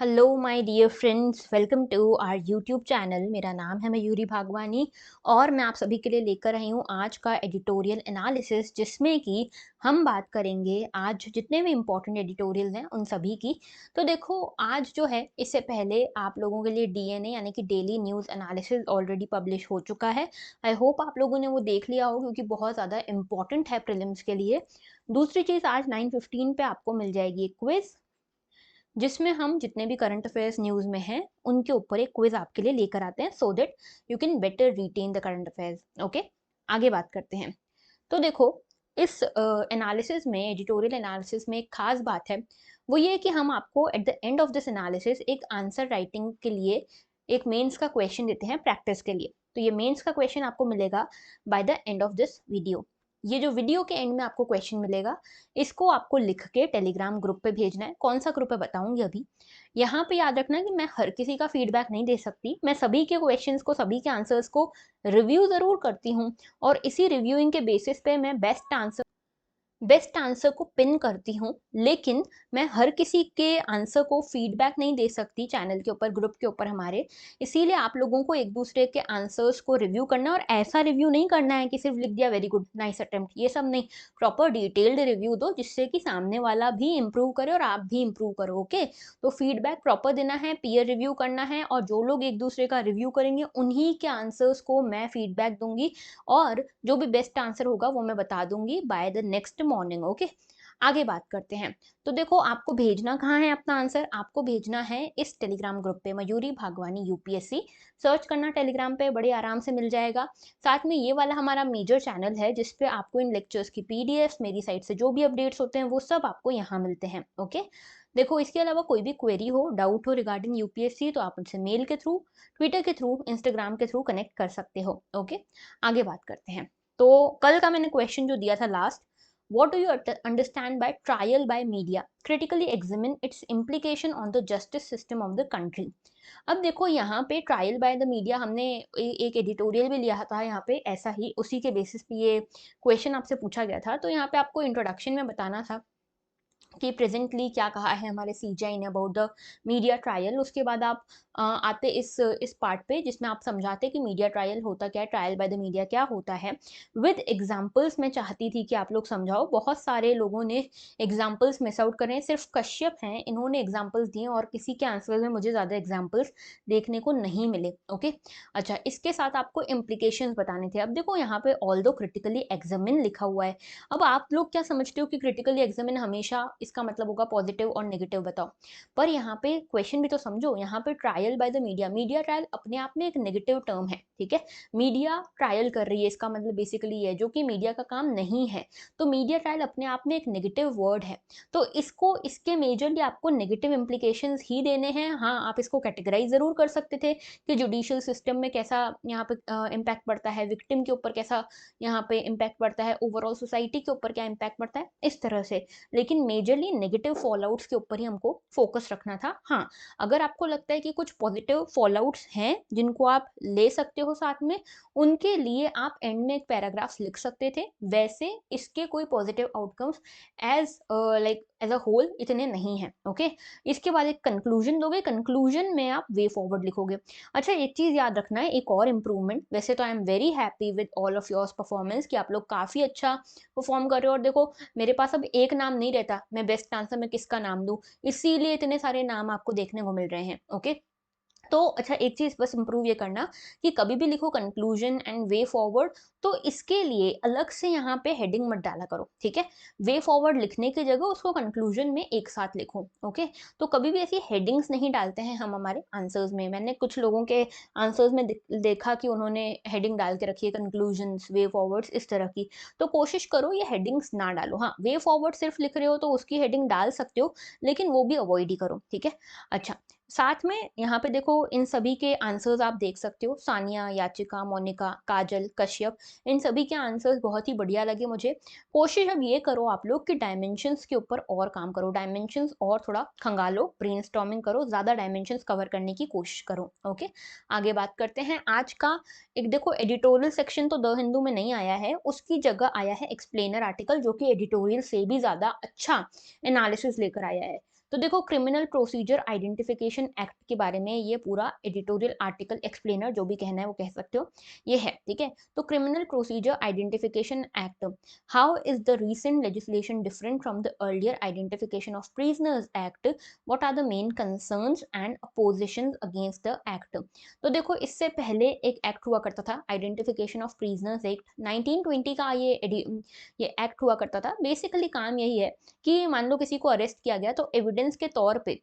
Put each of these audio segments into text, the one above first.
Hello my dear friends, welcome to our YouTube channel. मेरा नाम है मयूरी भागवानी और मैं आप सभी के लिए लेकर आई हूँ आज का एडिटोरियल एनालिसिस, जिसमें कि हम बात करेंगे आज जितने भी इम्पोर्टेंट एडिटोरियल हैं उन सभी की। तो देखो, आज जो है इससे पहले आप लोगों के लिए डीएनए यानी कि daily news analysis already publish हो चुका है। आई होप आप लोगों ने वो देख लिया हो, क्योंकि बहुत ज़्यादा इम्पोर्टेंट है प्रीलिम्स के लिए। दूसरी चीज़, आज 9:15 पे आपको मिल जाएगी एक क्विज़, जिसमें हम जितने भी करंट अफेयर्स न्यूज़ में हैं उनके ऊपर एक क्विज आपके लिए लेकर आते हैं, so that you can better retain the current affairs. Okay, आगे बात करते हैं। तो देखो, इस एनालिसिस में, एडिटोरियल एनालिसिस में एक खास बात है, वो ये कि हम आपको at the end of this analysis एक आंसर राइटिंग के लिए एक मेंस का क्वेश्चन देते हैं प्रैक्टिस के लिए। तो ये मेंस का क्वेश्चन आपको मिलेगा by the end of this video. ये जो वीडियो के एंड में आपको क्वेश्चन मिलेगा, इसको आपको लिख के टेलीग्राम ग्रुप पे भेजना है। कौन सा ग्रुप है बताऊंगी अभी। यहाँ पे याद रखना कि मैं हर किसी का फीडबैक नहीं दे सकती, मैं सभी के क्वेश्चंस को, सभी के आंसर्स को रिव्यू ज़रूर करती हूँ, और इसी रिव्यूइंग के बेसिस पे मैं बेस्ट आंसर को पिन करती हूँ। लेकिन मैं हर किसी के आंसर को फीडबैक नहीं दे सकती चैनल के ऊपर, ग्रुप के ऊपर हमारे। इसीलिए आप लोगों को एक दूसरे के आंसर्स को रिव्यू करना है, और ऐसा रिव्यू नहीं करना है कि सिर्फ लिख दिया वेरी गुड नाइस अटेम्प्ट, ये सब नहीं। प्रॉपर डिटेल्ड रिव्यू दो, जिससे कि सामने वाला भी इम्प्रूव करे और आप भी इम्प्रूव करो। ओके, तो फीडबैक प्रॉपर देना है, पीयर रिव्यू करना है, और जो लोग एक दूसरे का रिव्यू करेंगे उन्हीं के आंसर्स को मैं फीडबैक दूंगी, और जो भी बेस्ट आंसर होगा वो मैं बता दूंगी by the next morning. Okay, आगे बात करते हैं। तो देखो, आपको भेजना कहाँ है अपना आंसर, आपको भेजना है इस टेलीग्राम ग्रुप पे, मयूरी भागवानी यूपीएससी। सर्च करना टेलीग्राम पे, बड़े आराम से मिल जाएगा। साथ में ये वाला हमारा मेजर चैनल है, जिसपे आपको इन लेक्चर्स की पीडीएफ, मेरी साइट से जो भी अपडेट्स होते हैं वो सब आपको यहाँ मिलते हैं। ओके, देखो, इसके अलावा कोई भी क्वेरी हो, डाउट हो रिगार्डिंग यूपीएससी, तो आप मुझसे मेल के थ्रू, ट्विटर के थ्रू, इंस्टाग्राम के थ्रू कनेक्ट कर सकते हो। ओके, आगे बात करते हैं। तो कल का मैंने क्वेश्चन जो दिया था last, what do you understand by trial by media, critically examine its implication on the justice system of the country। अब देखो, यहाँ पे ट्रायल बाय द मीडिया हमने एक एडिटोरियल भी लिया था, यहाँ पे ऐसा ही उसी के बेसिस पे ये क्वेश्चन आपसे पूछा गया था। तो यहाँ पे आपको इंट्रोडक्शन में बताना था कि प्रेजेंटली क्या कहा है हमारे सीजीआई ने अबाउट द मीडिया ट्रायल। उसके बाद आप आते इस पार्ट पे, जिसमें आप समझाते कि मीडिया ट्रायल होता क्या है, ट्रायल बाय द मीडिया क्या होता है, विद एग्जांपल्स। मैं चाहती थी कि आप लोग समझाओ, बहुत सारे लोगों ने एग्जांपल्स मिस आउट करे हैं, सिर्फ कश्यप हैं इन्होंने एग्जांपल्स दिए, और किसी के आंसर में मुझे ज़्यादा एग्जांपल्स देखने को नहीं मिले। ओके, अच्छा, इसके साथ आपको इम्प्लीकेशंस बताने थे। अब देखो, यहाँ पे ऑल दो क्रिटिकली एग्जामिन लिखा हुआ है। अब आप लोग क्या समझते हो कि क्रिटिकली एग्जामिन हमेशा इसका मतलब होगा पॉजिटिव और नेगेटिव, बताओ। पर यहाँ पे क्वेश्चन भी तो समझो, यहाँ पे trial by the media, media trial अपने आप में एक नेगेटिव टर्म है, ठीक है। मीडिया ट्रायल कर रही है, इसका मतलब बेसिकली ये है, जो कि मीडिया का काम नहीं है। तो मीडिया ट्रायल अपने आप में एक नेगेटिव वर्ड है। तो इसको, इसके मेजरली आपको नेगेटिव इंप्लीकेशंस ही देने हैं। हाँ, आप इसको कैटेगराइज जरूर कर सकते थे कि जुडिशियल सिस्टम में कैसा यहाँ पे इम्पैक्ट पड़ता है, विक्टिम के ऊपर कैसा यहाँ पे इम्पैक्ट पड़ता है, ओवरऑल सोसाइटी के ऊपर क्या इम्पैक्ट पड़ता है, इस तरह से। लेकिन मेजरली नेगेटिव फॉलआउट्स के ऊपर ही हमको फोकस रखना था। हाँ, अगर आपको लगता है कि कुछ पॉजिटिव फॉलआउट्स हैं जिनको आप ले सकते हो साथ में, उनके लिए आप एंड में एक पैराग्राफ लिख सकते थे। वैसे इसके कोई positive outcomes as like as a whole इतने नहीं है। ओके, इसके बाद एक कंक्लूजन दोगे, कंक्लूजन में आप वे फॉरवर्ड लिखोगे। अच्छा, एक चीज याद रखना है, एक और इम्प्रूवमेंट। वैसे तो I am very happy with all of yours performance, कि आप लोग काफी अच्छा परफॉर्म कर रहे हो। और देखो, मेरे पास अब एक नाम नहीं रहता, मैं बेस्ट आंसर में किसका नाम दूं, इसीलिए इतने सारे नाम आपको देखने को मिल रहे हैं। ओके, तो अच्छा, एक चीज बस इंप्रूव ये करना कि कभी भी लिखो कंक्लूजन एंड वे फॉरवर्ड, तो इसके लिए अलग से यहाँ पे हेडिंग मत डाला करो, ठीक है। वे फॉरवर्ड लिखने की जगह उसको कंक्लूजन में एक साथ लिखो। ओके, तो कभी भी ऐसी हेडिंग्स नहीं डालते हैं हम हमारे आंसर्स में। मैंने कुछ लोगों के आंसर्स में देखा कि उन्होंने हेडिंग डाल के रखी है, कंक्लूजन, वे फॉरवर्ड्स, इस तरह की। तो कोशिश करो ये हेडिंग्स ना डालो। हाँ, वे फॉरवर्ड सिर्फ लिख रहे हो तो उसकी हेडिंग डाल सकते हो, लेकिन वो भी अवॉइड ही करो, ठीक है। अच्छा, साथ में यहाँ पे देखो, इन सभी के आंसर्स आप देख सकते हो, सानिया, याचिका, मोनिका, काजल, कश्यप, इन सभी के आंसर्स बहुत ही बढ़िया लगे मुझे। कोशिश अब ये करो आप लोग कि डायमेंशंस के ऊपर और काम करो, डायमेंशंस और थोड़ा खंगालो, ब्रेनस्टॉर्मिंग करो, ज़्यादा डायमेंशंस कवर करने की कोशिश करो। ओके, आगे बात करते हैं आज का। एक देखो, एडिटोरियल सेक्शन तो द हिंदू में नहीं आया है, उसकी जगह आया है एक्सप्लेनर आर्टिकल, जो कि एडिटोरियल से भी ज़्यादा अच्छा एनालिसिस लेकर आया है। तो देखो क्रिमिनल प्रोसीजर आइडेंटिफिकेशन एक्ट के बारे में ये पूरा एडिटोरियल आर्टिकल एक्सप्लेनर जो भी कहना है वो कह सकते हो, ये है, ठीक है। तो criminal procedure identification act, how is the recent legislation different from the earlier identification of prisoners act, what are the main concerns and oppositions against the act. तो देखो इससे पहले एक एक्ट हुआ करता था, आइडेंटिफिकेशन ऑफ प्रिजनर्स एक्ट 1920 का, ये एक्ट हुआ करता था। बेसिकली काम यही है कि मान लो किसी को अरेस्ट किया गया तो एविडेंस के तौर पे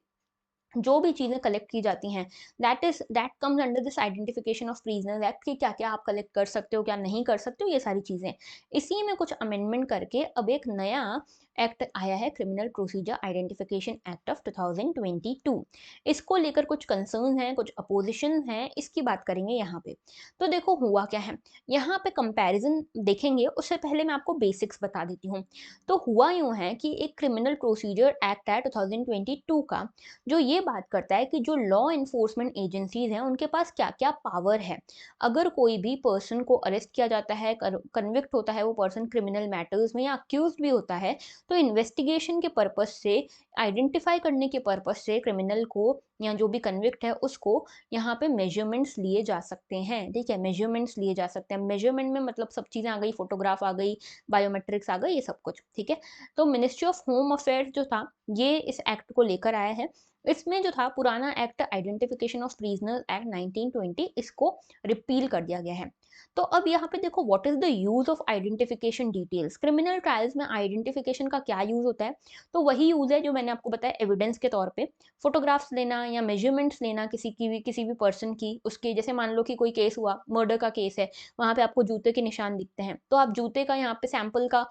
जो भी चीज़ें कलेक्ट की जाती हैं, that comes under this identification of prisoners act, कि क्या-क्या आप कलेक्ट कर सकते हो, क्या नहीं कर सकते हो, ये सारी चीज़ें। इसी में कुछ अमेंडमेंट करके अब एक नया एक्ट आया है, criminal procedure identification act of 2022। इसको लेकर कुछ कंसर्न हैं, कुछ अपोजिशन हैं, इसकी बात करेंगे यहाँ पे। तो देखो हुआ क्या है, यहाँ पे कंपैरिजन देखेंगे उससे पहले मैं आपको बेसिक्स बता देती हूँ। तो हुआ यूँ है कि एक क्रिमिनल प्रोसीजर एक्ट है 2022 का, जो ये बात करता है कि जो लॉ एनफोर्समेंट एजेंसीज हैं उनके पास क्या-क्या पावर है। अगर कोई भी पर्सन को अरेस्ट किया जाता है, कन्विक्ट होता है वो पर्सन क्रिमिनल मैटर्स में या अक्यूज्ड भी होता है, तो इन्वेस्टिगेशन के पर्पस से, आइडेंटिफाई करने के पर्पस से क्रिमिनल को या जो भी कन्विक्ट है उसको यहाँ पे मेजरमेंट्स लिए जा सकते हैं, ठीक है? मेजरमेंट्स लिए जा सकते हैं। मेजरमेंट में मतलब सब चीज़ें आ गई, फोटोग्राफ आ गई, बायोमेट्रिक्स आ गई, ये सब कुछ, ठीक है? तो मिनिस्ट्री ऑफ होम अफेयर्स जो था, ये इस एक्ट को लेकर आया है। इसमें जो था पुराना act identification of prisoners act 1920, इसको रिपील कर दिया गया है। तो अब यहाँ पे देखो what is the use of identification details. Criminal trials में आइडेंटिफिकेशन का क्या यूज होता है, तो वही यूज है जो मैंने आपको बताया एविडेंस के तौर पे, फोटोग्राफ्स लेना या मेजरमेंट्स लेना किसी भी पर्सन की, उसके जैसे मान लो कि कोई केस हुआ, मर्डर का केस है, वहां पे आपको जूते के निशान दिखते हैं, तो आप जूते का यहाँ पे सैंपल का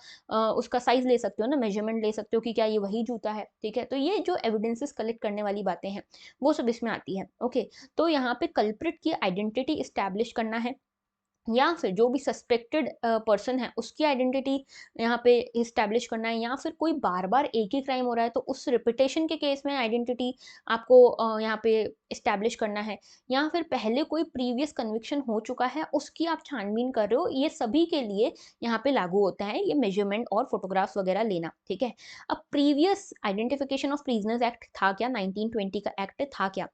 उसका साइज ले सकते हो ना, मेजरमेंट ले सकते हो कि क्या ये वही जूता है, ठीक है। तो ये जो एविडेंसेस कलेक्ट करने वाली बातें हैं वो सब इसमें आती है, ओके। तो यहाँ पे कल्प्रिट की आइडेंटिटी स्टैब्लिश करना है, या फिर जो भी सस्पेक्टेड पर्सन है उसकी आइडेंटिटी यहाँ पे इस्टेब्लिश करना है, या फिर कोई बार-बार एक ही क्राइम हो रहा है तो उस रिपिटेशन के केस में आइडेंटिटी आपको यहाँ पे इस्टेब्लिश करना है, या फिर पहले कोई प्रीवियस कन्विक्शन हो चुका है उसकी आप छानबीन कर रहे हो, ये सभी के लिए यहाँ पे लागू होता है ये मेजरमेंट और फोटोग्राफ्स वगैरह लेना, ठीक है। अब previous identification of prisoners act था क्या, 1920 का एक्ट था क्या?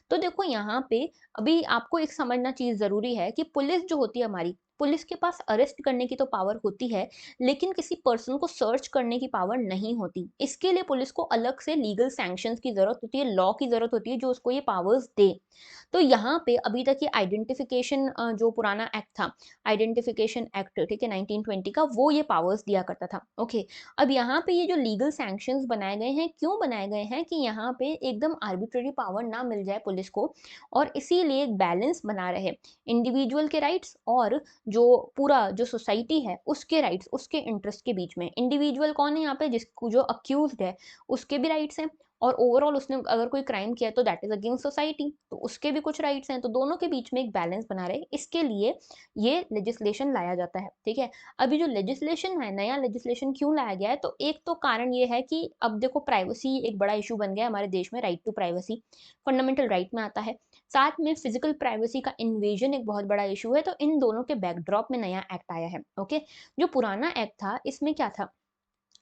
तो देखो यहाँ पे अभी आपको एक समझना चीज़ ज़रूरी है कि पुलिस जो होती है हमारी, पुलिस के पास अरेस्ट करने की तो पावर होती है, लेकिन किसी पर्सन को सर्च करने की पावर नहीं होती। इसके लिए पुलिस को अलग से लीगल सैंक्शंस की ज़रूरत होती है, लॉ की ज़रूरत होती है जो उसको ये पावर्स दे। तो यहाँ पे अभी तक ये आइडेंटिफिकेशन जो पुराना एक्ट था, आइडेंटिफिकेशन एक्ट, ठीक है, 1920 का, वो ये पावर्स दिया करता था, ओके। अब यहाँ पे ये जो लीगल सैंक्शंस बनाए गए हैं, क्यों बनाए गए हैं कि यहाँ पे एकदम आर्बिट्रेरी पावर ना मिल जाए पुलिस को, और इसीलिए एक बैलेंस बना रहे इंडिविजुअल के राइट्स और जो पूरा जो सोसाइटी है उसके राइट्स, उसके इंटरेस्ट के बीच में। इंडिविजुअल कौन है यहाँ पे, जिसको जो अक्यूज्ड है उसके भी राइट्स हैं, और ओवरऑल उसने अगर कोई क्राइम किया है तो दैट इज अगेंस्ट सोसाइटी, तो उसके भी कुछ राइट्स हैं, तो दोनों के बीच में एक बैलेंस बना रहे, इसके लिए ये लेजिस्लेशन लाया जाता है, ठीक है। अभी जो लेजिस्लेशन है, नया लेजिस्लेशन क्यों लाया गया है, तो एक तो कारण ये है कि अब देखो प्राइवेसी एक बड़ा इशू बन गया है हमारे देश में, right to privacy fundamental right में आता है। साथ में फिजिकल प्राइवेसी का इन्वेजन एक बहुत बड़ा इशू है, तो इन दोनों के बैकड्रॉप में नया एक्ट आया है, ओके। जो पुराना एक्ट था इसमें क्या था,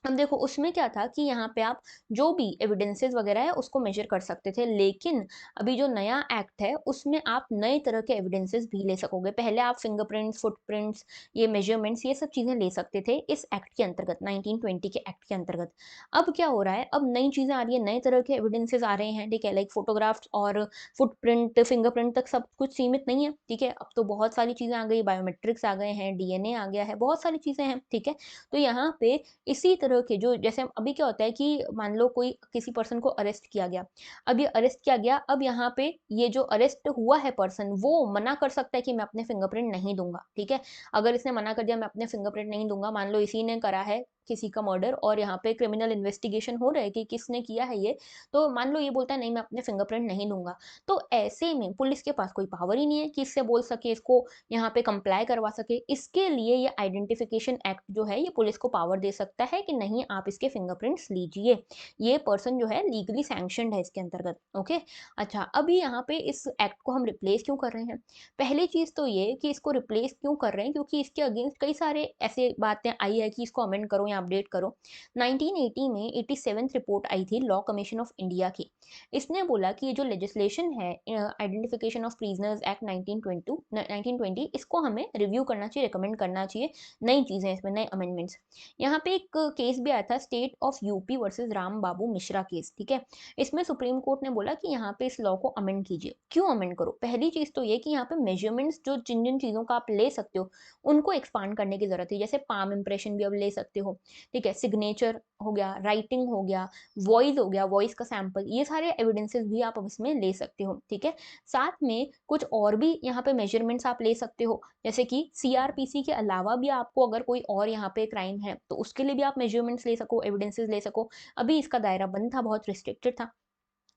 अब देखो उसमें क्या था कि यहाँ पे आप जो भी एविडेंसेस वगैरह है उसको मेजर कर सकते थे, लेकिन अभी जो नया एक्ट है उसमें आप नए तरह के एविडेंसेस भी ले सकोगे। पहले आप फिंगरप्रिंट्स, फुटप्रिंट्स, ये मेजरमेंट्स, ये सब चीज़ें ले सकते थे इस एक्ट के अंतर्गत, 1920 के एक्ट के अंतर्गत। अब क्या हो रहा है, अब नई चीज़ें आ रही है, नए तरह के एविडेंसेस आ रहे हैं, ठीक है, लाइक फोटोग्राफ्स और फुटप्रिंट, फिंगरप्रिंट तक सब कुछ सीमित नहीं है, ठीक है। अब तो बहुत सारी चीज़ें आ गई, बायोमेट्रिक्स आ गए हैं, डीएनए आ गया है, बहुत सारी चीज़ें हैं, ठीक है। तो यहाँ पे इसी तरह के जो, जैसे अभी क्या होता है कि मान लो कोई किसी पर्सन को अरेस्ट किया गया, अब ये अरेस्ट किया गया, अब यहाँ पे ये जो अरेस्ट हुआ है पर्सन वो मना कर सकता है कि मैं अपने फिंगरप्रिंट नहीं दूंगा, ठीक है। अगर इसने मना कर दिया मैं अपने फिंगरप्रिंट नहीं दूंगा, मान लो इसी ने करा है किसी का मर्डर और यहाँ पे क्रिमिनल इन्वेस्टिगेशन हो रहा है कि किसने किया है ये, तो मान लो ये बोलता है नहीं मैं अपने फिंगरप्रिंट नहीं दूंगा, तो ऐसे में पुलिस के पास कोई पावर ही नहीं है कि इससे बोल सके, इसको यहाँ पे कंप्लाई करवा सके। इसके लिए ये आइडेंटिफिकेशन एक्ट जो है ये पुलिस को पावर दे सकता है कि नहीं आप इसके फिंगरप्रिंट्स लीजिए, ये पर्सन जो है लीगली सैंक्शनड है इसके अंतर्गत, ओके। अच्छा, अभी यहाँ पे इस एक्ट को हम रिप्लेस क्यों कर रहे हैं, पहली चीज तो ये कि इसको रिप्लेस क्यों कर रहे हैं क्योंकि इसके अगेंस्ट कई सारे ऐसे बातें आई है कि इसको अमेंड करो, अपडेट करो। 1980 में 87th रिपोर्ट आई थी लॉ कमीशन ऑफ इंडिया की। इसने बोला कि ये जो लेजिस्लेशन है आइडेंटिफिकेशन ऑफ प्रिजनर्स एक्ट 1920 इसको हमें रिव्यू करना चाहिए, रिकमेंड करना चाहिए। नई चीज़ें इसमें, नए अमेंडमेंट्स। यहाँ पे एक केस भी आया था state of UP versus Ram Babu Mishra case, ठीक है। इसमें सुप्रीम कोर्ट ने बोला कि यहाँ पे इस लॉ को अमेंड कीजिए। क्यों अमेंड करो? पहली चीज़ तो ये कि यहाँ पे मेजरमेंट्स जो जिन जिन चीज़ों का आप ले सकते हो उनको एक्सपांड करने की ज़रूरत है। जैसे पाम इम्प्रेशन भी अब ले सकते हो, ठीक है, सिग्नेचर हो गया, राइटिंग हो गया, वॉइस हो गया, वॉइस का सैंपल, ये सारे एविडेंसेस भी आप अब इसमें ले सकते हो, ठीक है। साथ में कुछ और भी यहाँ पे मेजरमेंट्स आप ले सकते हो, जैसे कि सीआरपीसी के अलावा भी आपको अगर कोई और यहाँ पे क्राइम है तो उसके लिए भी आप मेजरमेंट्स ले सको, एविडेंसेस ले सको। अभी इसका दायरा बंद था, बहुत रिस्ट्रिक्टेड था।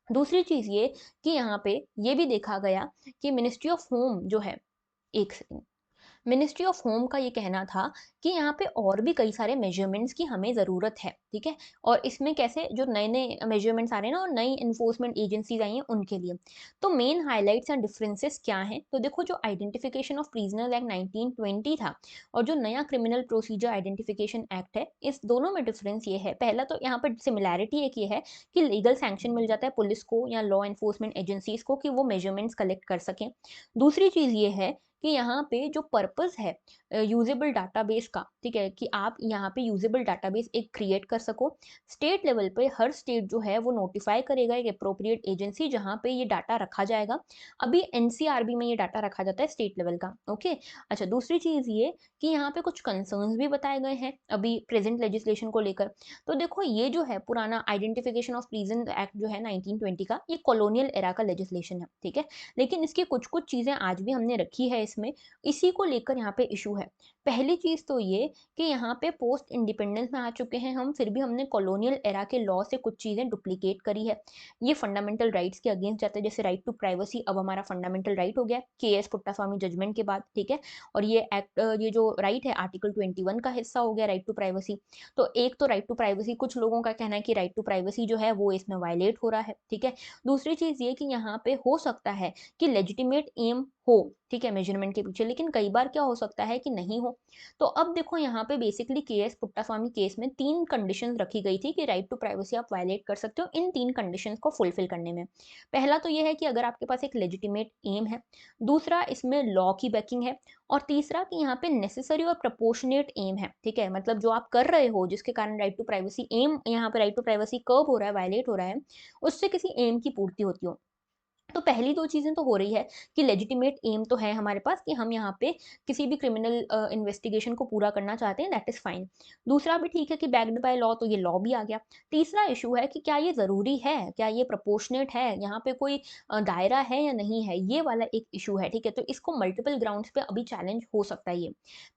दूसरी चीज़ ये कि यहाँ पे ये भी देखा गया कि मिनिस्ट्री ऑफ होम जो है, एक सेकंड, मिनिस्ट्री ऑफ होम का ये कहना था कि यहाँ पे और भी कई सारे मेजरमेंट्स की हमें ज़रूरत है, ठीक है। और इसमें कैसे जो नए नए मेजरमेंट्स आ रहे हैं ना और नई इन्फोर्समेंट एजेंसीज आई हैं उनके लिए। तो मेन हाइलाइट्स एंड डिफरेंसेस क्या हैं? तो देखो, जो आइडेंटिफिकेशन ऑफ प्रिजनर एक्ट 1920 था और जो नया क्रिमिनल प्रोसीजर आइडेंटिफिकेशन एक्ट है, इस दोनों में डिफरेंस ये है। पहला तो यहाँ पर सिमिलैरिटी एक ये है कि लीगल सैंक्शन मिल जाता है पुलिस को या लॉ एनफोर्समेंट एजेंसीज को कि वो मेजरमेंट्स कलेक्ट कर सकें। दूसरी चीज़ ये है कि यहाँ पे जो पर्पस है यूजेबल डाटाबेस का, ठीक है, कि आप यहाँ पे यूजेबल डाटाबेस एक क्रिएट कर सको। स्टेट लेवल पे हर स्टेट जो है वो नोटिफाई करेगा एक अप्रोप्रिएट एजेंसी जहाँ पे ये डाटा रखा जाएगा। अभी एनसीआरबी में ये डाटा रखा जाता है स्टेट लेवल का, ओके। अच्छा, दूसरी चीज़ ये कि यहाँ पे कुछ कंसर्न्स भी बताए गए हैं अभी प्रेजेंट लेजिस्लेशन को लेकर। तो देखो, ये जो है पुराना आइडेंटिफिकेशन ऑफ प्रिजन एक्ट जो है 1920 का, ये कॉलोनियल एरा का लेजिस्लेशन है, ठीक है। लेकिन इसकी कुछ कुछ चीज़ें आज भी हमने रखी है इसमें, इसी को लेकर यहाँ पे इशू है। पहली चीज़ तो ये कि यहाँ पे पोस्ट इंडिपेंडेंस में आ चुके हैं हम, फिर भी हमने कॉलोनियल एरा के लॉ से कुछ चीज़ें डुप्लीकेट करी है। ये फंडामेंटल राइट्स के अगेंस्ट जाता है, जैसे राइट टू प्राइवेसी अब हमारा फंडामेंटल राइट हो गया केएस पुट्टास्वामी जजमेंट के बाद, ठीक है। और ये एक्ट, ये जो राइट है आर्टिकल 21 का हिस्सा हो गया राइट टू प्राइवेसी। तो एक तो राइट टू प्राइवेसी, कुछ लोगों का कहना है कि राइट टू प्राइवेसी जो है वो इसमें वायलेट हो रहा है, ठीक है। दूसरी चीज़ ये कि यहाँ पे हो सकता है कि लेजिटिमेट एम हो, ठीक है, मेजरमेंट के पीछे, लेकिन कई बार क्या हो सकता है कि नहीं हो। तो अब देखो, यहाँ पे बेसिकली केएस पुट्टास्वामी केस में 3 कंडीशंस रखी गई थी कि राइट टू प्राइवेसी आप वायलेट कर सकते हो इन 3 कंडीशंस को फुलफिल करने में। पहला तो ये है कि अगर आपके पास एक लेजिटिमेट एम है, दूसरा इसमें लॉ की बैकिंग है, और तीसरा कि यहाँ पे नेसेसरी और प्रोपोर्शनेट एम है, ठीक है। मतलब जो आप कर रहे हो जिसके कारण राइट टू प्राइवेसी एम, यहाँ पे राइट टू प्राइवेसी कर्व हो रहा है, वायलेट हो रहा है, उससे किसी एम की पूर्ति होती हो। तो पहली 2 चीज़ें तो हो रही है कि लेजिटिमेट एम तो है हमारे पास कि हम यहाँ पे किसी भी क्रिमिनल इन्वेस्टिगेशन को पूरा करना चाहते हैं, दैट इज़ फाइन। दूसरा भी ठीक है कि बैक्ड बाय लॉ, तो ये लॉ भी आ गया। तीसरा इश्यू है कि क्या ये ज़रूरी है? क्या ये प्रोपोर्शनेट है? यहाँ पे कोई दायरा है या नहीं है? ये वाला एक इश्यू है, ठीक है? तो इसको मल्टीपल ग्राउंड्स पे अभी चैलेंज हो सकता है ये।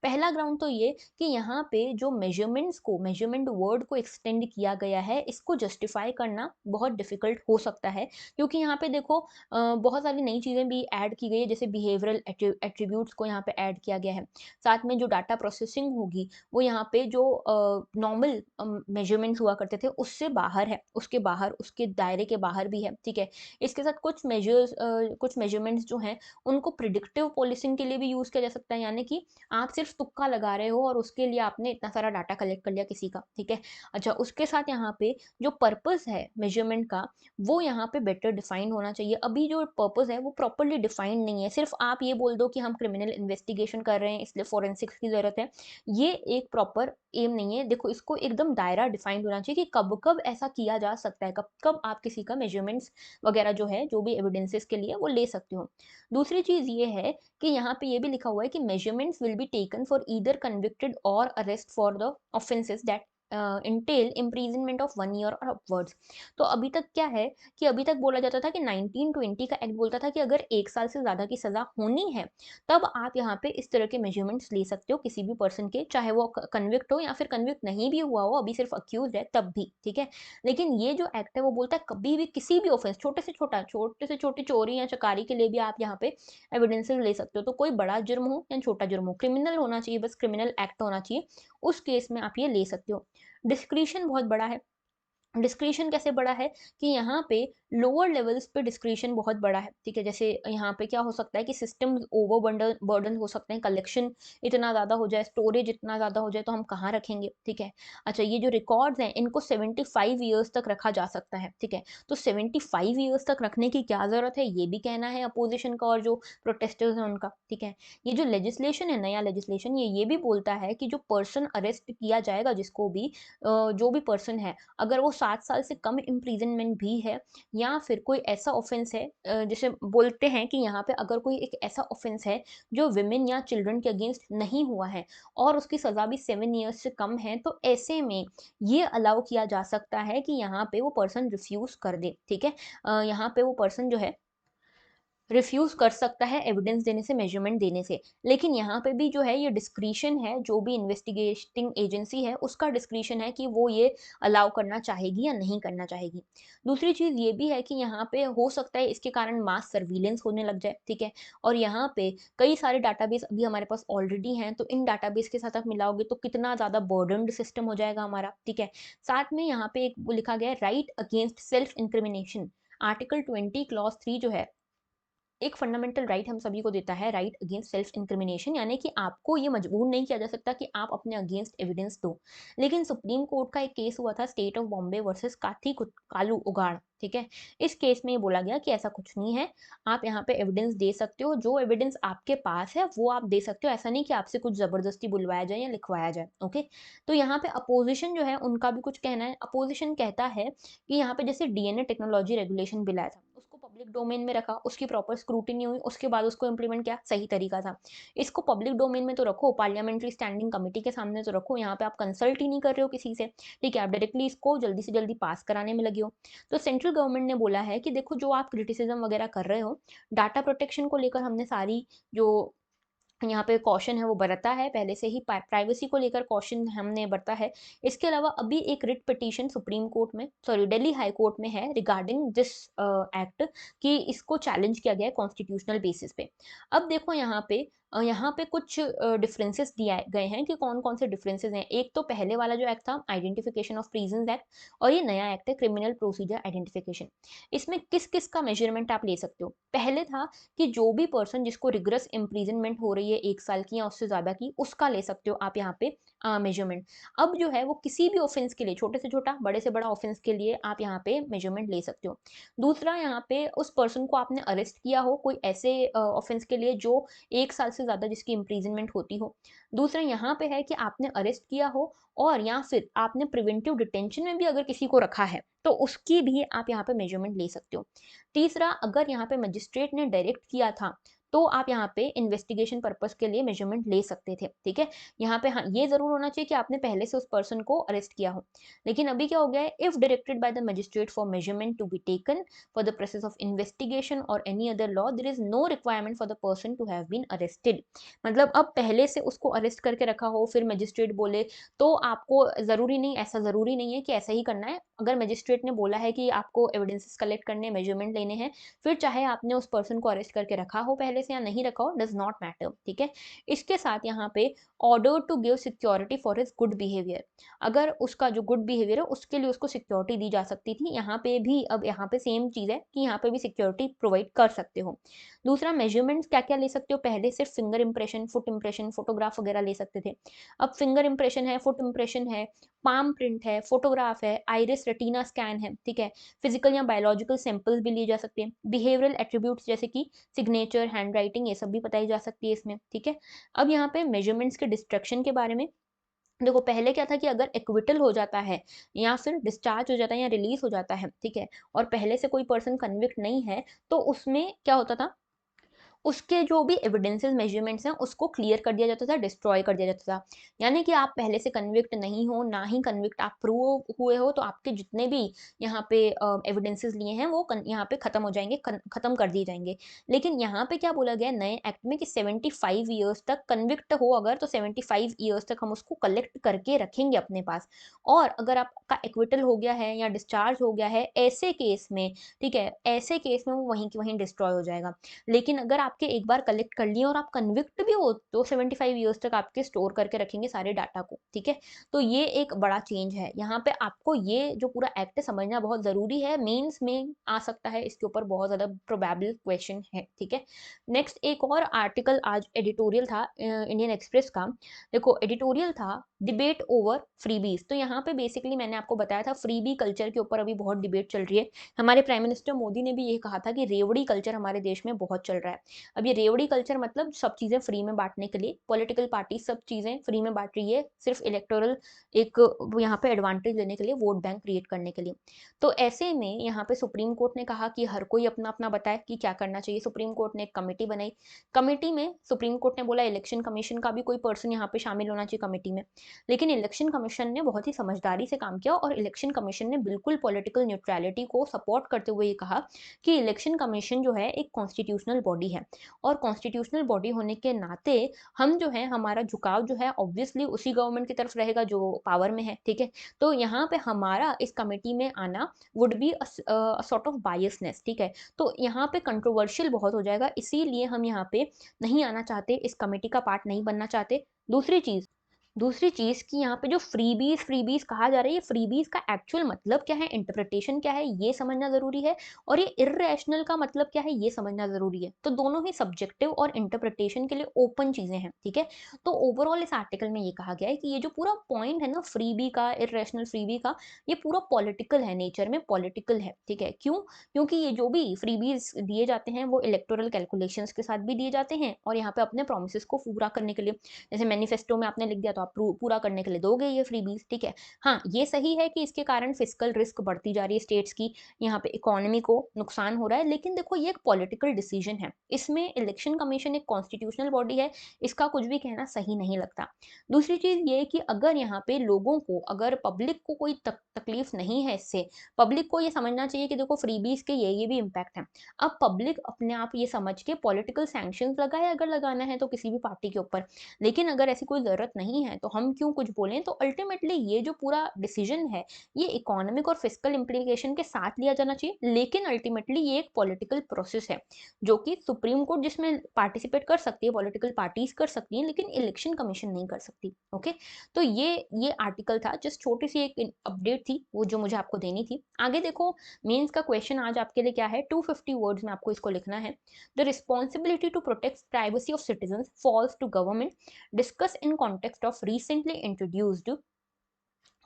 पहला ग्राउंड तो ये कि यहाँ पे जो मेजरमेंट्स को, मेजरमेंट वर्ड को एक्सटेंड किया गया है, इसको जस्टिफाई करना बहुत डिफ़िकल्ट हो सकता है, क्योंकि यहाँ पे देखो बहुत सारी नई चीज़ें भी ऐड की गई है, जैसे बिहेवियरल एट्रीब्यूट्स को यहाँ पे ऐड किया गया है। साथ में जो डाटा प्रोसेसिंग होगी वो यहाँ पे जो नॉर्मल मेजरमेंट्स हुआ करते थे उससे बाहर है, उसके बाहर, उसके दायरे के बाहर भी है, ठीक है। इसके साथ कुछ मेजर्स, कुछ मेजरमेंट्स जो हैं उनको प्रिडिक्टिव पॉलिसिंग के लिए भी यूज़ किया जा सकता है, यानी कि आप सिर्फ तुक्का लगा रहे हो और उसके लिए आपने इतना सारा डाटा कलेक्ट कर लिया किसी का, ठीक है। अच्छा, उसके साथ यहाँ पे जो पर्पस है मेजरमेंट का, वो यहाँ पे बेटर डिफाइन होना चाहिए। अभी जो पर्पस है वो प्रॉपर्ली डिफाइंड नहीं है। सिर्फ आप ये बोल दो कि हम क्रिमिनल इन्वेस्टिगेशन कर रहे हैं इसलिए फोरेंसिक्स की ज़रूरत है। ये एक प्रॉपर एम नहीं है। देखो, इसको एकदम दायरा डिफाइंड होना चाहिए कि कब-कब ऐसा किया जा सकता है, कब-कब आप किसी का मेजरमेंट्स वगैरह जो है, जो भी एविडेंसेस के लिए वो ले सकते हो। दूसरी चीज़ ये है कि यहाँ पे ये भी लिखा हुआ है कि measurements will be taken for either convicted और arrest for the offences that entail imprisonment of 1 year और अपवर्ड्स। तो अभी तक क्या है कि अभी तक बोला जाता था कि 1920 का एक्ट बोलता था कि अगर 1 साल से ज़्यादा की सज़ा होनी है, तब आप यहाँ पे इस तरह के मेजरमेंट्स ले सकते हो किसी भी पर्सन के, चाहे वो कन्विक्ट हो या फिर कन्विक्ट नहीं भी हुआ हो, अभी सिर्फ अक्यूज़ है तब भी, ठीक है। लेकिन ये जो एक्ट है वो बोलता है कभी भी किसी भी ऑफेंस, छोटे से छोटा, छोटे से छोटी चोरी या चकारी के लिए भी आप यहाँ पे एविडेंसेस ले सकते हो। तो कोई बड़ा जुर्म हो या छोटा जुर्म हो, क्रिमिनल होना चाहिए, बस क्रिमिनल एक्ट होना चाहिए, उस केस में आप ये ले सकते हो। डिस्क्रिशन बहुत बड़ा है। डिस्क्रिशन कैसे बड़ा है कि यहाँ पे लोअर लेवल्स पे डिस्क्रिशन बहुत बड़ा है, ठीक है? जैसे यहाँ पे क्या हो सकता है कि सिस्टम ओवर बंडल बर्डन हो सकते हैं, कलेक्शन इतना ज़्यादा हो जाए, स्टोरेज इतना ज़्यादा हो जाए तो हम कहाँ रखेंगे, ठीक है? अच्छा, ये जो रिकॉर्ड्स हैं इनको 75 ईयर्स तक रखा जा सकता है, ठीक है? तो 75 ईयर्स तक रखने की क्या ज़रूरत है, ये भी कहना है अपोज़िशन का और जो प्रोटेस्टर्स हैं उनका, ठीक है? ये जो लेजिस्लेशन है, नया लेजिस्लेशन, ये भी बोलता है कि जो पर्सन अरेस्ट किया जाएगा जिसको भी जो भी पर्सन है, अगर वो 7 साल से कम इम्प्रिजनमेंट भी है या फिर कोई ऐसा ऑफेंस है, जैसे बोलते हैं कि यहाँ पे अगर कोई एक ऐसा ऑफेंस है जो विमेन या चिल्ड्रन के अगेंस्ट नहीं हुआ है और उसकी सज़ा भी 7 ईयर्स से कम है, तो ऐसे में ये अलाउ किया जा सकता है कि यहाँ पे वो पर्सन रिफ्यूज़ कर दे, ठीक है? यहाँ पे वो पर्सन जो है रिफ्यूज़ कर सकता है एविडेंस देने से, मेजरमेंट देने से। लेकिन यहाँ पे भी जो है ये डिस्क्रिशन है, जो भी इन्वेस्टिगेटिंग एजेंसी है उसका डिस्क्रिशन है कि वो ये अलाउ करना चाहेगी या नहीं करना चाहेगी। दूसरी चीज़ ये भी है कि यहाँ पे हो सकता है इसके कारण मास सर्विलेंस होने लग जाए, ठीक है? और यहाँ पे कई सारे डाटाबेस अभी हमारे पास ऑलरेडी हैं, तो इन डाटाबेस के साथ आप मिलाओगे तो कितना ज़्यादा बर्डन्ड सिस्टम हो जाएगा हमारा, ठीक है? साथ में यहाँ पे एक वो लिखा गया है, right against self incrimination. Article 20 clause 3 जो है, एक फंडामेंटल राइट हम सभी को देता है, राइट अगेंस्ट सेल्फ इंक्रिमिनेशन, यानी कि आपको ये मजबूर नहीं किया जा सकता कि आप अपने अगेंस्ट एविडेंस दो। लेकिन सुप्रीम कोर्ट का एक केस हुआ था, state of Bombay versus Kalu Oghad, ठीक है? इस केस में ये बोला गया कि ऐसा कुछ नहीं है, आप यहाँ पे एविडेंस दे सकते हो, जो एविडेंस आपके पास है वो आप दे सकते हो, ऐसा नहीं कि आपसे कुछ जबरदस्ती बुलवाया जाए या लिखवाया जाए, ओके? तो यहाँ पे अपोजिशन जो है उनका भी कुछ कहना है। अपोजिशन कहता है कि यहाँ पे जैसे डीएनए टेक्नोलॉजी रेगुलेशन बिल आया था, उसको पब्लिक डोमेन में रखा, उसकी प्रॉपर स्क्रूटिनी हुई, उसके बाद उसको इम्प्लीमेंट किया, सही तरीका था। इसको पब्लिक डोमेन में तो रखो, पार्लियामेंट्री स्टैंडिंग कमेटी के सामने तो रखो, यहाँ पे आप कंसल्ट ही नहीं कर रहे हो किसी से, ठीक है? आप डायरेक्टली इसको जल्दी से जल्दी पास कराने में लगे हो। तो सेंट्रल गवर्नमेंट ने बोला है कि देखो, जो आप क्रिटिसिज्म वगैरह कर रहे हो, डाटा प्रोटेक्शन को लेकर हमने सारी जो यहाँ पे कॉशन है वो बरता है, पहले से ही प्राइवेसी को लेकर कॉशन हमने बरता है। इसके अलावा अभी एक रिट पिटीशन सुप्रीम कोर्ट में, सॉरी दिल्ली हाई कोर्ट में है रिगार्डिंग दिस एक्ट, कि इसको चैलेंज किया गया है कॉन्स्टिट्यूशनल बेसिस पे। अब देखो यहाँ पे कुछ डिफरेंसेस दिए गए हैं कि कौन-कौन से डिफरेंसेस हैं। एक तो पहले वाला जो एक्ट था, आइडेंटिफिकेशन ऑफ प्रिजन्स एक्ट, और ये नया एक्ट है क्रिमिनल प्रोसीजर आइडेंटिफिकेशन। इसमें किस-किस का मेजरमेंट आप ले सकते हो? पहले था कि जो भी पर्सन जिसको रिगरस इम्प्रिजनमेंट हो रही है 1 साल की या उससे ज़्यादा की, उसका ले सकते हो आप यहाँ पे मेजरमेंट। अब जो है वो किसी भी ऑफेंस के लिए, छोटे से छोटा, बड़े से बड़ा ऑफेंस के लिए आप यहाँ पे मेजरमेंट ले सकते हो। दूसरा, यहाँ पे उस पर्सन को आपने अरेस्ट किया हो कोई ऐसे ऑफेंस के लिए जो 1 साल से ज़्यादा जिसकी इम्प्रिजनमेंट होती हो। दूसरा यहाँ पे है कि आपने अरेस्ट किया हो और या फिर आपने प्रिवेंटिव डिटेंशन में भी अगर किसी को रखा है, तो उसकी भी आप यहाँ पे मेजरमेंट ले सकते हो। तीसरा, अगर यहाँ पे मजिस्ट्रेट ने डायरेक्ट किया था, तो आप यहाँ पे इन्वेस्टिगेशन पर्पस के लिए मेजरमेंट ले सकते थे, ठीक है? यहाँ पे हाँ, ये ज़रूर होना चाहिए कि आपने पहले से उस पर्सन को अरेस्ट किया हो। लेकिन अभी क्या हो गया है, if directed by the magistrate for measurement to be taken for the process of investigation और any other law, there is no requirement for the person to have been arrested. मतलब अब पहले से उसको अरेस्ट करके रखा हो, फिर मजिस्ट्रेट बोले, तो आपको ज़रूरी नहीं, ऐसा ज़रूरी नहीं है कि ऐसा ही करना है। अगर मजिस्ट्रेट ने बोला है कि आपको एविडेंसेस कलेक्ट करने, मेजरमेंट लेने हैं, फिर चाहे आपने उस पर्सन को अरेस्ट करके रखा हो पहले से या नहीं रखा हो, डज़ नॉट मैटर, ठीक है? इसके साथ यहाँ पे order to give security for his good behaviour, अगर उसका जो गुड बिहेवियर है उसके लिए उसको सिक्योरिटी दी जा सकती थी, यहाँ पे भी अब यहाँ पे सेम चीज़ है कि यहाँ पे भी सिक्योरिटी प्रोवाइड कर सकते हो। दूसरा, मेजरमेंट्स क्या-क्या ले सकते हो? पहले सिर्फ finger impression, foot impression, photograph वगैरह ले सकते थे। अब फिंगर इंप्रेशन है, फुट इंप्रेशन है, पाम प्रिंट है, फोटोग्राफ है, आइरिस रेटिना स्कैन है, ठीक है? फिजिकल या बायोलॉजिकल सैंपल्स भी लिए जा सकते हैं। बिहेवियरल एट्रीब्यूट्स जैसे कि सिग्नेचर, हैंडराइटिंग, ये सब भी बताई जा सकती है इसमें, ठीक है? अब यहाँ पे मेजरमेंट्स के डिस्ट्रक्शन के बारे में देखो, पहले क्या था कि अगर एक्विटल हो जाता है या फिर डिस्चार्ज हो जाता है या रिलीज हो जाता है, ठीक है? और पहले से कोई पर्सन कन्विक्ट नहीं है, तो उसमें क्या होता था, उसके जो भी एविडेंसेस मेजरमेंट्स हैं उसको क्लियर कर दिया जाता था, डिस्ट्रॉय कर दिया जाता था। यानी कि आप पहले से कन्विक्ट नहीं हो, ना ही कन्विक्ट आप प्रूव हुए हो, तो आपके जितने भी यहाँ पे एविडेंसेस लिए हैं वो यहाँ पे खत्म हो जाएंगे, खत्म कर दिए जाएंगे। लेकिन यहाँ पे क्या बोला गया है नए एक्ट में कि 75 ईयर्स तक कन्विक्ट हो अगर, तो 75 ईयर्स तक हम उसको कलेक्ट करके रखेंगे अपने पास। और अगर आपका एक्विटल हो गया है या डिस्चार्ज हो गया है, ऐसे केस में, ठीक है, ऐसे केस में वो वहीं की वहीं डिस्ट्रॉय हो जाएगा। लेकिन अगर आपके एक बार कलेक्ट कर लिए और आप कन्विक्ट भी हो तो 75 ईयर्स तक आपके स्टोर करके रखेंगे सारे डाटा को, ठीक है? तो ये एक बड़ा चेंज है। यहाँ पे आपको ये जो पूरा एक्ट है समझना बहुत ज़रूरी है, मेंस में आ सकता है, इसके ऊपर बहुत ज़्यादा प्रोबेबल क्वेश्चन है, ठीक है? नेक्स्ट एक और आर्टिकल आज एडिटोरियल था इंडियन एक्सप्रेस का। देखो एडिटोरियल था डिबेट ओवर फ्रीबीज़। तो यहाँ पे बेसिकली मैंने आपको बताया था फ्रीबी कल्चर के ऊपर अभी बहुत डिबेट चल रही है। हमारे प्राइम मिनिस्टर मोदी ने भी ये कहा था कि रेवड़ी कल्चर हमारे देश में बहुत चल रहा है। अब ये रेवड़ी कल्चर मतलब सब चीज़ें फ्री में बाँटने के लिए, पॉलिटिकल पार्टी सब चीज़ें फ्री में बाँट रही है, सिर्फ़ इलेक्टोरल एक वो यहाँ पे एडवांटेज लेने के लिए, वोट बैंक क्रिएट करने के लिए। तो ऐसे में यहाँ पे सुप्रीम कोर्ट ने कहा कि हर कोई अपना-अपना बताए कि क्या करना चाहिए। सुप्रीम कोर्ट ने एक कमिटी बनाई। कमिटी में सुप्रीम कोर्ट ने बोला इलेक्शन कमीशन का भी कोई पर्सन यहाँ पे शामिल होना चाहिए कमिटी में। लेकिन इलेक्शन कमीशन ने बहुत ही समझदारी से काम किया और इलेक्शन कमीशन ने बिल्कुल पॉलिटिकल न्यूट्रैलिटी को सपोर्ट करते हुए ये कहा कि इलेक्शन कमीशन जो है एक कॉन्स्टिट्यूशनल बॉडी है और कॉन्स्टिट्यूशनल बॉडी होने के नाते हम जो है हमारा झुकाव जो है ऑब्वियसली उसी गवर्नमेंट की तरफ रहेगा जो पावर में है, ठीक है? तो यहाँ पे हमारा इस कमिटी में आना would be sort of biasness, ठीक है? तो यहाँ पे कंट्रोवर्शियल बहुत हो जाएगा, इसीलिए हम यहाँ पे नहीं आना चाहते, इस कमिटी का पार्ट नहीं बनना चाहते। दूसरी चीज़ दूसरी चीज़ कि यहाँ पे जो फ्रीबीज़ कहा जा रहा है, ये फ्रीबीज़ का एक्चुअल मतलब क्या है, इंटरप्रिटेशन क्या है, ये समझना ज़रूरी है और ये इर्रेशनल का मतलब क्या है, ये समझना ज़रूरी है। तो दोनों ही सब्जेक्टिव और इंटरप्रिटेशन के लिए ओपन चीज़ें हैं, ठीक है? तो ओवरऑल इस आर्टिकल में ये कहा गया है कि ये जो पूरा पॉइंट है ना फ्रीबी का, इर्रेशनल फ्रीबी का, ये पूरा पॉलिटिकल है, नेचर में पॉलिटिकल है, ठीक है? क्यों? क्योंकि ये जो भी फ्रीबीज़ दिए जाते हैं, वो इलेक्टोरल कैलकुलेशंस के साथ भी दिए जाते हैं और यहाँ पे अपने प्रोमिसेस को पूरा करने के लिए जैसे मैनिफेस्टो में आपने लिख दिया तो आप पूरा करने के लिए दोगे ये फ्रीबीज, ठीक है? हाँ, ये सही है कि इसके कारण फिस्कल रिस्क बढ़ती जा रही है स्टेट्स की, यहाँ पे इकोनॉमी को नुकसान हो रहा है, लेकिन देखो ये एक पॉलिटिकल डिसीजन है। इसमें इलेक्शन कमीशन एक कॉन्स्टिट्यूशनल बॉडी है, इसका कुछ भी कहना सही नहीं लगता। दूसरी चीज़ ये कि अगर यहाँ पे लोगों को, अगर पब्लिक को कोई तकलीफ नहीं है इससे, पब्लिक को ये समझना चाहिए कि देखो फ्रीबीज के ये भी इम्पैक्ट है। अब पब्लिक अपने आप ये समझ के पॉलिटिकल सैंक्शंस लगाए अगर लगाना है तो किसी भी पार्टी के ऊपर, लेकिन अगर ऐसी कोई ज़रूरत नहीं है, तो हम क्यों कुछ बोलें? तो अल्टीमेटली ये जो पूरा डिसीजन है, ये इकोनॉमिक और फिस्कल इम्प्लीकेशन के साथ लिया जाना चाहिए, लेकिन अल्टीमेटली ये एक पॉलिटिकल प्रोसेस है, जो कि सुप्रीम कोर्ट जिसमें पार्टिसिपेट कर सकती है, पॉलिटिकल पार्टीज़ कर सकती हैं, लेकिन इलेक्शन कमीशन नहीं कर सकती, ओके? तो ये आर्टिकल था, जस्ट छोटी-सी एक अपडेट थी, वो जो मुझे आपको देनी थी। आगे देखो, मेंस का क्वेश्चन आज आपके लिए क्या है, 250 वर्ड्स में आपको इसको लिखना है। The responsibility to protect privacy of citizens falls to government discussed in context of recently introduced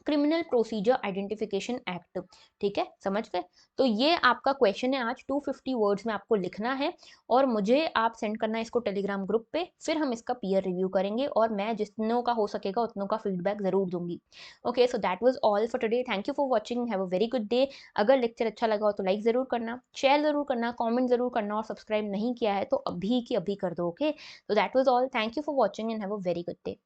criminal procedure identification act, ठीक है? समझ गए? तो ये आपका क्वेश्चन है आज, 250 वर्ड्स में आपको लिखना है और मुझे आप सेंड करना है इसको टेलीग्राम ग्रुप पे, फिर हम इसका पीयर रिव्यू करेंगे और मैं जितनों का हो सकेगा उतनों का फीडबैक ज़रूर दूंगी। Okay, so that was all for today. Thank you for watching, have a very good day. अगर लेक्चर अच्छा लगा हो तो लाइक ज़रूर करना, शेयर ज़रूर करना, कॉमेंट ज़रूर करना और सब्सक्राइब नहीं किया है तो अभी की अभी कर दो, okay? So that was all, thank you for watching and have a very good day.